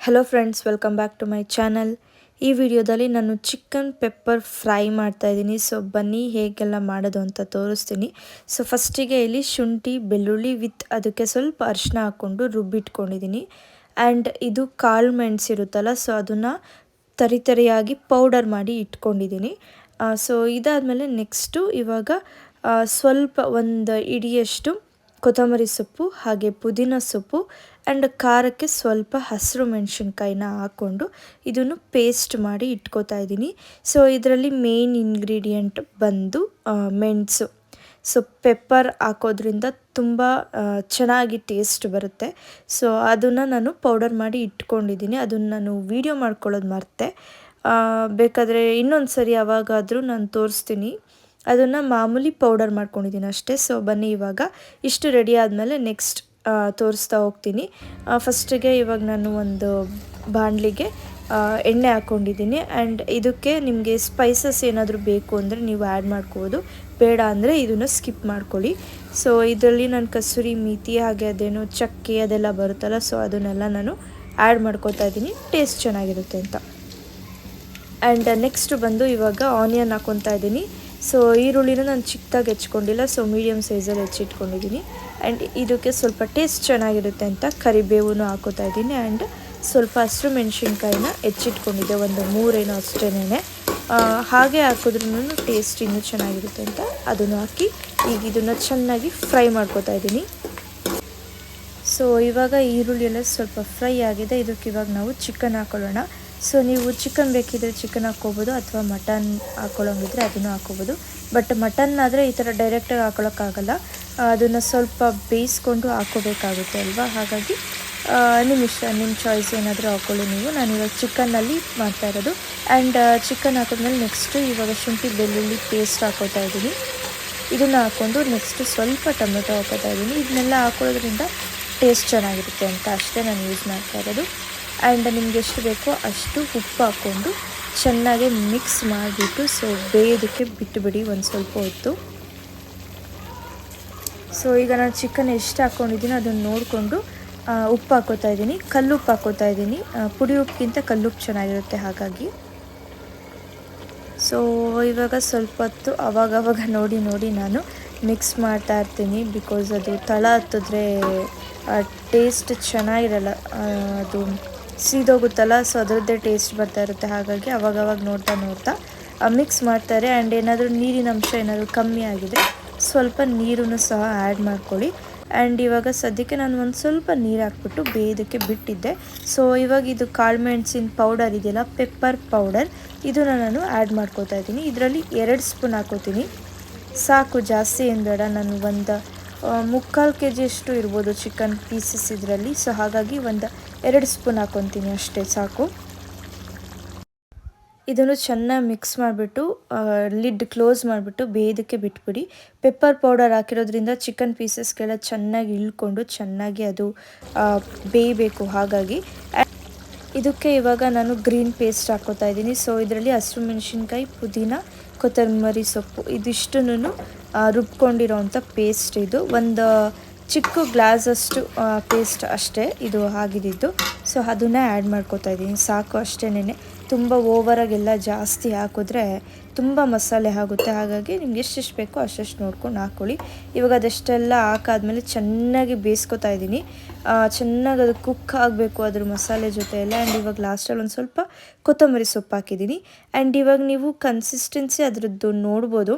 Hello friends, welcome back to my channel. ಈ ವಿಡಿಯೋದಲ್ಲಿ ನಾನು ಚಿಕನ್ ಪೆಪ್ಪರ್ ಫ್ರೈ ಮಾಡ್ತಾ ಇದ್ದೀನಿ. ಸೊ ಬನ್ನಿ ಹೇಗೆಲ್ಲ ಮಾಡೋದು ಅಂತ ತೋರಿಸ್ತೀನಿ. ಸೊ ಫಸ್ಟಿಗೆ ಇಲ್ಲಿ ಶುಂಠಿ ಬೆಳ್ಳುಳ್ಳಿ ವಿತ್ ಅದಕ್ಕೆ ಸ್ವಲ್ಪ ಅರಿಶಿನ ಹಾಕ್ಕೊಂಡು ರುಬ್ಬಿಟ್ಕೊಂಡಿದ್ದೀನಿ. ಆ್ಯಂಡ್ ಇದು ಕಾಳು ಮೆಣಸು ಇರುತ್ತಲ್ಲ, ಸೊ ಅದನ್ನು ತರಿಯಾಗಿ ಪೌಡರ್ ಮಾಡಿ ಇಟ್ಕೊಂಡಿದ್ದೀನಿ. ಸೊ ಇದಾದಮೇಲೆ ನೆಕ್ಸ್ಟು ಇವಾಗ ಸ್ವಲ್ಪ ಒಂದು ಇಡಿಯಷ್ಟು ಕೊತ್ತಂಬರಿ ಸೊಪ್ಪು ಹಾಗೆ ಪುದೀನ ಸೊಪ್ಪು ಆ್ಯಂಡ್ ಖಾರಕ್ಕೆ ಸ್ವಲ್ಪ ಹಸಿರು ಮೆಣಸಿನ್ಕಾಯಿನ ಹಾಕ್ಕೊಂಡು ಇದನ್ನು ಪೇಸ್ಟ್ ಮಾಡಿ ಇಟ್ಕೋತಾ ಇದ್ದೀನಿ. ಸೊ ಇದರಲ್ಲಿ ಮೇನ್ ಇಂಗ್ರೀಡಿಯೆಂಟ್ ಬಂದು ಮೆಣಸು. ಸೊ ಪೆಪ್ಪರ್ ಹಾಕೋದ್ರಿಂದ ತುಂಬ ಚೆನ್ನಾಗಿ ಟೇಸ್ಟ್ ಬರುತ್ತೆ. ಸೊ ಅದನ್ನು ನಾನು ಪೌಡರ್ ಮಾಡಿ ಇಟ್ಕೊಂಡಿದ್ದೀನಿ. ಅದನ್ನು ನಾನು ವೀಡಿಯೋ ಮಾಡ್ಕೊಳ್ಳೋದು ಮರೆತೆ. ಬೇಕಾದರೆ ಇನ್ನೊಂದು ಸರಿ ಯಾವಾಗಾದರೂ ನಾನು ತೋರಿಸ್ತೀನಿ. ಅದನ್ನು ಮಾಮೂಲಿ ಪೌಡರ್ ಮಾಡ್ಕೊಂಡಿದ್ದೀನಿ ಅಷ್ಟೇ. ಸೊ ಬನ್ನಿ ಇವಾಗ ಇಷ್ಟು ರೆಡಿ ಆದಮೇಲೆ ನೆಕ್ಸ್ಟ್ ತೋರಿಸ್ತಾ ಹೋಗ್ತೀನಿ. ಫಸ್ಟಿಗೆ ಇವಾಗ ನಾನು ಒಂದು ಬಾಣಲಿಗೆ ಎಣ್ಣೆ ಹಾಕ್ಕೊಂಡಿದ್ದೀನಿ. ಆ್ಯಂಡ್ ಇದಕ್ಕೆ ನಿಮಗೆ ಸ್ಪೈಸಸ್ ಏನಾದರೂ ಬೇಕು ಅಂದರೆ ನೀವು ಆ್ಯಡ್ ಮಾಡ್ಕೋಬೋದು, ಬೇಡ ಅಂದರೆ ಇದನ್ನು ಸ್ಕಿಪ್ ಮಾಡ್ಕೊಳ್ಳಿ. ಸೊ ಇದರಲ್ಲಿ ನಾನು ಕಸೂರಿ ಮೇಥಿ ಹಾಗೆ ಅದೇನು ಚಕ್ಕೆ ಅದೆಲ್ಲ ಬರುತ್ತಲ್ಲ, ಸೊ ಅದನ್ನೆಲ್ಲ ನಾನು ಆ್ಯಡ್ ಮಾಡ್ಕೋತಾ ಇದ್ದೀನಿ, ಟೇಸ್ಟ್ ಚೆನ್ನಾಗಿರುತ್ತೆ ಅಂತ. ಆ್ಯಂಡ್ ನೆಕ್ಸ್ಟ್ ಬಂದು ಇವಾಗ ಆನಿಯನ್ ಹಾಕ್ಕೊತಾ ಇದ್ದೀನಿ. ಸೊ ಈರುಳ್ಳಿನ ನಾನು ಚಿಕ್ಕದಾಗಿ ಹೆಚ್ಕೊಂಡಿಲ್ಲ, ಸೊ ಮೀಡಿಯಮ್ ಸೈಜಲ್ಲಿ ಹೆಚ್ಚಿಟ್ಕೊಂಡಿದ್ದೀನಿ. ಆ್ಯಂಡ್ ಇದಕ್ಕೆ ಸ್ವಲ್ಪ ಟೇಸ್ಟ್ ಚೆನ್ನಾಗಿರುತ್ತೆ ಅಂತ ಕರಿಬೇವನ್ನು ಹಾಕೋತಾ ಇದ್ದೀನಿ. ಆ್ಯಂಡ್ ಸ್ವಲ್ಪ ಹಸಿರು ಮೆಣಸಿನ್ಕಾಯಿನ ಹೆಚ್ಚಿಟ್ಕೊಂಡಿದ್ದೆ, ಒಂದು 3 ಏನೋ ಅಷ್ಟೇನೆ. ಹಾಗೆ ಹಾಕಿದ್ರೂ ಟೇಸ್ಟ್ ಇನ್ನೂ ಚೆನ್ನಾಗಿರುತ್ತೆ ಅಂತ ಅದನ್ನು ಹಾಕಿ ಈಗ ಇದನ್ನು ಚೆನ್ನಾಗಿ ಫ್ರೈ ಮಾಡ್ಕೋತಾ ಇದ್ದೀನಿ. ಸೊ ಇವಾಗ ಈರುಳ್ಳಿ ಎಲ್ಲ ಸ್ವಲ್ಪ ಫ್ರೈ ಆಗಿದೆ. ಇದಕ್ಕೆ ಇವಾಗ ನಾವು ಚಿಕನ್ ಹಾಕೊಳ್ಳೋಣ. ಸೊ ನೀವು ಚಿಕನ್ ಬೇಕಿದ್ರೆ ಚಿಕನ್ ಹಾಕ್ಕೋಬೋದು, ಅಥವಾ ಮಟನ್ ಹಾಕ್ಕೊಳ್ಳೋಂಗಿದ್ರೆ ಅದನ್ನು ಹಾಕ್ಕೋಬೋದು. ಬಟ್ ಮಟನ್ ಆದರೆ ಈ ಥರ ಡೈರೆಕ್ಟಾಗಿ ಹಾಕ್ಕೊಳ್ಳೋಕ್ಕಾಗಲ್ಲ, ಅದನ್ನು ಸ್ವಲ್ಪ ಬೇಯಿಸ್ಕೊಂಡು ಹಾಕ್ಕೋಬೇಕಾಗುತ್ತೆ ಅಲ್ವಾ. ಹಾಗಾಗಿ ನಿಮ್ಮ ಇಷ್ಟ, ನಿಮ್ಮ ಚಾಯ್ಸ್ ಏನಾದರೂ ಹಾಕ್ಕೊಳ್ಳಿ ನೀವು. ನಾನಿವಾಗ ಚಿಕನ್ನಲ್ಲಿ ಮಾಡ್ತಾ ಇರೋದು. ಆ್ಯಂಡ್ ಚಿಕನ್ ಹಾಕಿದ್ಮೇಲೆ ನೆಕ್ಸ್ಟು ಇವಾಗ ಶುಂಠಿ ಬೆಳ್ಳುಳ್ಳಿ ಪೇಸ್ಟ್ ಹಾಕೋತಾ ಇದ್ದೀನಿ. ಇದನ್ನು ಹಾಕ್ಕೊಂಡು ನೆಕ್ಸ್ಟು ಸ್ವಲ್ಪ ಟೊಮೆಟೊ ಹಾಕೋತಾ ಇದ್ದೀನಿ. ಇದನ್ನೆಲ್ಲ ಹಾಕೊಳ್ಳೋದ್ರಿಂದ ಟೇಸ್ಟ್ ಚೆನ್ನಾಗಿರುತ್ತೆ ಅಂತ ಅಷ್ಟೇ ನಾನು ಯೂಸ್ ಮಾಡ್ತಾ ಇರೋದು. ಆ್ಯಂಡ್ ನಿಮ್ಗೆ ಎಷ್ಟು ಬೇಕೋ ಅಷ್ಟು ಉಪ್ಪು ಹಾಕ್ಕೊಂಡು ಚೆನ್ನಾಗಿ ಮಿಕ್ಸ್ ಮಾಡಿಬಿಟ್ಟು ಸೊ ಬೇಯೋದಕ್ಕೆ ಬಿಟ್ಟುಬಿಡಿ ಒಂದು ಸ್ವಲ್ಪ ಹೊತ್ತು. ಸೊ ಈಗ ನಾನು ಚಿಕನ್ ಎಷ್ಟು ಹಾಕ್ಕೊಂಡಿದ್ದೀನೋ ಅದನ್ನು ನೋಡಿಕೊಂಡು ಉಪ್ಪು ಹಾಕೋತಾ ಇದ್ದೀನಿ. ಕಲ್ಲುಪ್ಪು ಹಾಕೋತಾ ಇದ್ದೀನಿ, ಪುಡಿ ಉಪ್ಪಿಗಿಂತ ಕಲ್ಲುಪ್ಪು ಚೆನ್ನಾಗಿರುತ್ತೆ ಹಾಗಾಗಿ. ಸೊ ಇವಾಗ ಸ್ವಲ್ಪ ಹೊತ್ತು ಅವಾಗವಾಗ ನೋಡಿ ನಾನು ಮಿಕ್ಸ್ ಮಾಡ್ತಾ ಇರ್ತೀನಿ. ಬಿಕಾಸ್ ಅದು ತಳ ಹತ್ತಿದ್ರೆ ಟೇಸ್ಟ್ ಚೆನ್ನಾಗಿರಲ್ಲ, ಅದು ಸೀದೋಗುತ್ತಲ್ಲ, ಸೊ ಅದರದ್ದೇ ಟೇಸ್ಟ್ ಬರ್ತಾ ಇರುತ್ತೆ. ಹಾಗಾಗಿ ಅವಾಗವಾಗ ನೋಡ್ತಾ ಮಿಕ್ಸ್ ಮಾಡ್ತಾರೆ. ಆ್ಯಂಡ್ ಏನಾದರೂ ನೀರಿನ ಅಂಶ ಏನಾದರೂ ಕಮ್ಮಿ ಆಗಿದರೆ ಸ್ವಲ್ಪ ನೀರನ್ನು ಸಹ ಆ್ಯಡ್ ಮಾಡ್ಕೊಳ್ಳಿ. ಆ್ಯಂಡ್ ಇವಾಗ ಸದ್ಯಕ್ಕೆ ನಾನು ಒಂದು ಸ್ವಲ್ಪ ನೀರು ಹಾಕ್ಬಿಟ್ಟು ಬೇಯೋದಕ್ಕೆ ಬಿಟ್ಟಿದ್ದೆ. ಸೊ ಇವಾಗ ಇದು ಕಾಳು ಮೆಣಸಿನ ಪೌಡರ್ ಇದೆಯಲ್ಲ, ಪೆಪ್ಪರ್ ಪೌಡರ್, ಇದನ್ನು ನಾನು ಆ್ಯಡ್ ಮಾಡ್ಕೋತಾ ಇದ್ದೀನಿ. ಇದರಲ್ಲಿ 2 ಸ್ಪೂನ್ ಹಾಕೋತೀನಿ, ಸಾಕು, ಜಾಸ್ತಿ ಏನು ಬೇಡ. ನಾನು ಒಂದು 3/4 kg ಅಷ್ಟು ಇರ್ಬೋದು ಚಿಕನ್ ಪೀಸಸ್ ಇದರಲ್ಲಿ. ಸೊ ಹಾಗಾಗಿ ಒಂದು 2 ಸ್ಪೂನ್ ಹಾಕ್ಕೊತೀನಿ ಅಷ್ಟೇ, ಸಾಕು. ಇದನ್ನು ಚೆನ್ನಾಗಿ ಮಿಕ್ಸ್ ಮಾಡಿಬಿಟ್ಟು ಲಿಡ್ ಕ್ಲೋಸ್ ಮಾಡಿಬಿಟ್ಟು ಬೇಯೋದಕ್ಕೆ ಬಿಟ್ಬಿಡಿ. ಪೆಪ್ಪರ್ ಪೌಡರ್ ಹಾಕಿರೋದ್ರಿಂದ ಚಿಕನ್ ಪೀಸಸ್ಗೆಲ್ಲ ಚೆನ್ನಾಗಿ ಇಳ್ಕೊಂಡು ಚೆನ್ನಾಗಿ ಅದು ಬೇಯಬೇಕು. ಹಾಗಾಗಿ ಇದಕ್ಕೆ ಇವಾಗ ನಾನು ಗ್ರೀನ್ ಪೇಸ್ಟ್ ಹಾಕ್ಕೋತಾ ಇದ್ದೀನಿ. ಸೊ ಇದರಲ್ಲಿ ಹಸಿರು ಮೆಣಸಿನ್ಕಾಯಿ, ಪುದೀನ, ಕೊತ್ತಂಬರಿ ಸೊಪ್ಪು ಇದಿಷ್ಟನ್ನು ರುಬ್ಕೊಂಡಿರೋವಂಥ ಪೇಸ್ಟ್. ಇದು ಒಂದು ಚಿಕ್ಕ ಗ್ಲಾಸಷ್ಟು ಪೇಸ್ಟ್ ಅಷ್ಟೇ ಇದು ಆಗಿದ್ದು. ಸೊ ಅದನ್ನು ಆ್ಯಡ್ ಮಾಡ್ಕೋತಾ ಇದ್ದೀನಿ, ಸಾಕು ಅಷ್ಟೇನೆ. ತುಂಬ ಓವರಾಗೆಲ್ಲ ಜಾಸ್ತಿ ಹಾಕಿದ್ರೆ ತುಂಬ ಮಸಾಲೆ ಆಗುತ್ತೆ. ಹಾಗಾಗಿ ನಿಮ್ಗೆ ಎಷ್ಟೆಷ್ಟು ಬೇಕೋ ಅಷ್ಟೆಷ್ಟು ನೋಡ್ಕೊಂಡು ಹಾಕ್ಕೊಳ್ಳಿ. ಇವಾಗ ಅದೆಷ್ಟೆಲ್ಲ ಹಾಕಾದ್ಮೇಲೆ ಚೆನ್ನಾಗಿ ಬೇಯಿಸ್ಕೊತಾ ಇದ್ದೀನಿ. ಚೆನ್ನಾಗಿ ಅದು ಕುಕ್ ಆಗಬೇಕು ಅದ್ರ ಮಸಾಲೆ ಜೊತೆ ಎಲ್ಲ. ಆ್ಯಂಡ್ ಇವಾಗ ಲಾಸ್ಟಲ್ಲಿ ಒಂದು ಸ್ವಲ್ಪ ಕೊತ್ತಂಬರಿ ಸೊಪ್ಪು ಹಾಕಿದ್ದೀನಿ. ಆ್ಯಂಡ್ ಇವಾಗ ನೀವು ಕನ್ಸಿಸ್ಟೆನ್ಸಿ ಅದರದ್ದು ನೋಡ್ಬೋದು,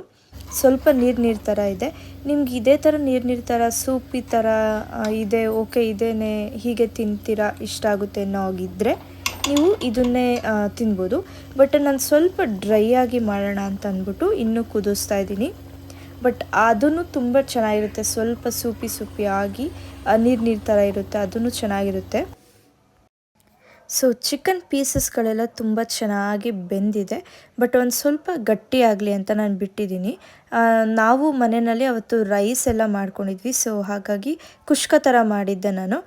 ಸ್ವಲ್ಪ ನೀರು ಥರ ಇದೆ. ನಿಮ್ಗೆ ಇದೇ ಥರ ನೀರು ಥರ ಸೂಪ್ ಈ ಥರ ಇದೆ, ಓಕೆ ಇದೇನೆ ಹೀಗೆ ತಿಂತೀರಾ, ಇಷ್ಟ ಆಗುತ್ತೆ ಅನ್ನೋ ಆಗಿದ್ದರೆ ನೀವು ಇದನ್ನೇ ತಿನ್ಬೋದು. ಬಟ್ ನಾನು ಸ್ವಲ್ಪ ಡ್ರೈ ಆಗಿ ಮಾಡೋಣ ಅಂತ ಅಂದ್ಬಿಟ್ಟು ಇನ್ನೂ ಕುದಿಸ್ತಾ ಇದ್ದೀನಿ. ಬಟ್ ಅದೂ ತುಂಬ ಚೆನ್ನಾಗಿರುತ್ತೆ, ಸ್ವಲ್ಪ ಸೂಪಿ ಆಗಿ ನೀರು ಥರ ಇರುತ್ತೆ, ಅದೂ ಚೆನ್ನಾಗಿರುತ್ತೆ. ಸೊ ಚಿಕನ್ ಪೀಸಸ್ಗಳೆಲ್ಲ ತುಂಬ ಚೆನ್ನಾಗಿ ಬೆಂದಿದೆ. ಬಟ್ ಒಂದು ಸ್ವಲ್ಪ ಗಟ್ಟಿಯಾಗಲಿ ಅಂತ ನಾನು ಬಿಟ್ಟಿದ್ದೀನಿ. ನಾವು ಮನೆಯಲ್ಲಿ ಅವತ್ತು ರೈಸ್ ಎಲ್ಲ ಮಾಡ್ಕೊಂಡಿದ್ವಿ. ಸೊ ಹಾಗಾಗಿ ಕುಷ್ಕ ಥರ ಮಾಡಿದ್ದೆ ನಾನು.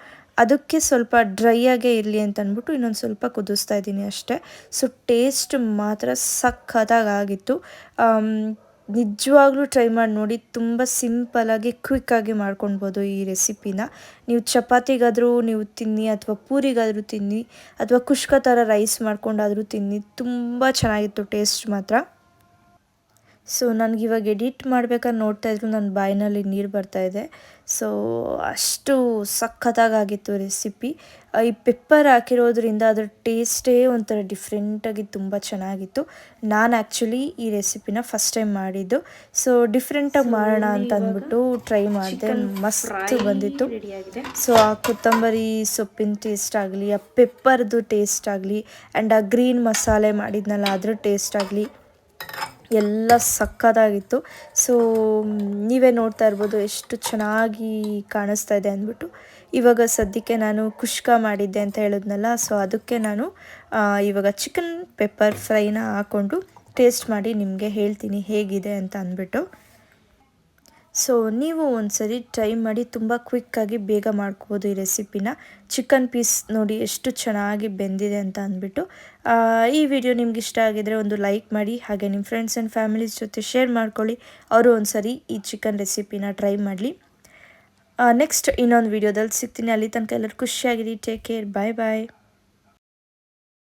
ಅದಕ್ಕೆ ಸ್ವಲ್ಪ ಡ್ರೈ ಆಗೇ ಇರಲಿ ಅಂತ ಅಂದ್ಬಿಟ್ಟು ಇನ್ನೊಂದು ಸ್ವಲ್ಪ ಕುದಿಸ್ತಾ ಇದ್ದೀನಿ ಅಷ್ಟೇ. ಸೊ ಟೇಸ್ಟ್ ಮಾತ್ರ ಸಖತ್ತಾಗಿತ್ತು. ನಿಜವಾಗ್ಲೂ ಟ್ರೈ ಮಾಡಿ ನೋಡಿ. ತುಂಬ ಸಿಂಪಲಾಗಿ ಕ್ವಿಕ್ಕಾಗಿ ಮಾಡ್ಕೊಳ್ಬೋದು ಈ ರೆಸಿಪಿನ. ನೀವು ಚಪಾತಿಗಾದರೂ ನೀವು ತಿನ್ನಿ, ಅಥವಾ ಪೂರಿಗಾದರೂ ತಿನ್ನಿ, ಅಥವಾ ಕುಷ್ಕ ಥರ ರೈಸ್ ಮಾಡ್ಕೊಂಡಾದರೂ ತಿನ್ನಿ. ತುಂಬ ಚೆನ್ನಾಗಿತ್ತು ಟೇಸ್ಟ್ ಮಾತ್ರ. ಸೊ ನನಗಿವಾಗ ಎಡಿಟ್ ಮಾಡ್ಬೇಕಾದ್ರೆ ನೋಡ್ತಾ ಇದ್ರು ನನ್ನ ಬಾಯಿನಲ್ಲಿ ನೀರು ಬರ್ತಾಯಿದೆ. ಸೊ ಅಷ್ಟು ಸಖತ್ತಾಗಿತ್ತು ರೆಸಿಪಿ. ಈ ಪೆಪ್ಪರ್ ಹಾಕಿರೋದ್ರಿಂದ ಅದರ ಟೇಸ್ಟೇ ಒಂಥರ ಡಿಫ್ರೆಂಟಾಗಿ ತುಂಬ ಚೆನ್ನಾಗಿತ್ತು. ನಾನು ಆ್ಯಕ್ಚುಲಿ ಈ ರೆಸಿಪಿನ ಫಸ್ಟ್ ಟೈಮ್ ಮಾಡಿದ್ದು. ಸೊ ಡಿಫ್ರೆಂಟಾಗಿ ಮಾಡೋಣ ಅಂತ ಅಂದ್ಬಿಟ್ಟು ಟ್ರೈ ಮಾಡಿದೆ. ಮಸ್ತ್ ಬಂದಿತ್ತು. ಸೊ ಆ ಕೊತ್ತಂಬರಿ ಸೊಪ್ಪಿನ ಟೇಸ್ಟ್ ಆಗಲಿ, ಆ ಪೆಪ್ಪರ್ದು ಟೇಸ್ಟ್ ಆಗಲಿ, ಆ್ಯಂಡ್ ಆ ಗ್ರೀನ್ ಮಸಾಲೆ ಮಾಡಿದ್ನಲ್ಲ ಅದ್ರ ಟೇಸ್ಟ್ ಆಗಲಿ, ಎಲ್ಲ ಸಕ್ಕತ್ತಾಗಿತ್ತು. ಸೊ ನೀವೇ ನೋಡ್ತಾ ಇರ್ಬೋದು ಎಷ್ಟು ಚೆನ್ನಾಗಿ ಕಾಣಿಸ್ತಾ ಇದೆ ಅಂದ್ಬಿಟ್ಟು. ಇವಾಗ ಸದ್ಯಕ್ಕೆ ನಾನು ಕುಷ್ಕ ಮಾಡಿದ್ದೆ ಅಂತ ಹೇಳಿದ್ನಲ್ಲ, ಸೊ ಅದಕ್ಕೆ ನಾನು ಇವಾಗ ಚಿಕನ್ ಪೆಪ್ಪರ್ ಫ್ರೈನ ಹಾಕ್ಕೊಂಡು ಟೇಸ್ಟ್ ಮಾಡಿ ನಿಮಗೆ ಹೇಳ್ತೀನಿ ಹೇಗಿದೆ ಅಂತ ಅಂದ್ಬಿಟ್ಟು. ಸೊ ನೀವು ಒಂದ್ಸರಿ ಟ್ರೈ ಮಾಡಿ, ತುಂಬ ಕ್ವಿಕ್ಕಾಗಿ ಬೇಗ ಮಾಡ್ಕೋಬೋದು ಈ ರೆಸಿಪಿನ. ಚಿಕನ್ ಪೀಸ್ ನೋಡಿ ಎಷ್ಟು ಚೆನ್ನಾಗಿ ಬೆಂದಿದೆ ಅಂತ ಅಂದ್ಬಿಟ್ಟು. ಈ ವಿಡಿಯೋ ನಿಮ್ಗೆ ಇಷ್ಟ ಆಗಿದರೆ ಒಂದು ಲೈಕ್ ಮಾಡಿ, ಹಾಗೆ ನಿಮ್ಮ ಫ್ರೆಂಡ್ಸ್ ಆ್ಯಂಡ್ ಫ್ಯಾಮಿಲೀಸ್ ಜೊತೆ ಶೇರ್ ಮಾಡ್ಕೊಳ್ಳಿ. ಅವರು ಒಂದ್ಸರಿ ಈ ಚಿಕನ್ ರೆಸಿಪಿನ ಟ್ರೈ ಮಾಡಲಿ. ನೆಕ್ಸ್ಟ್ ಇನ್ನೊಂದು ವಿಡಿಯೋದಲ್ಲಿ ಸಿಗ್ತೀನಿ. ಅಲ್ಲಿ ತನಕ ಎಲ್ಲರೂ ಖುಷಿಯಾಗಿರಿ. Take care. ಬಾಯ್ ಬಾಯ್.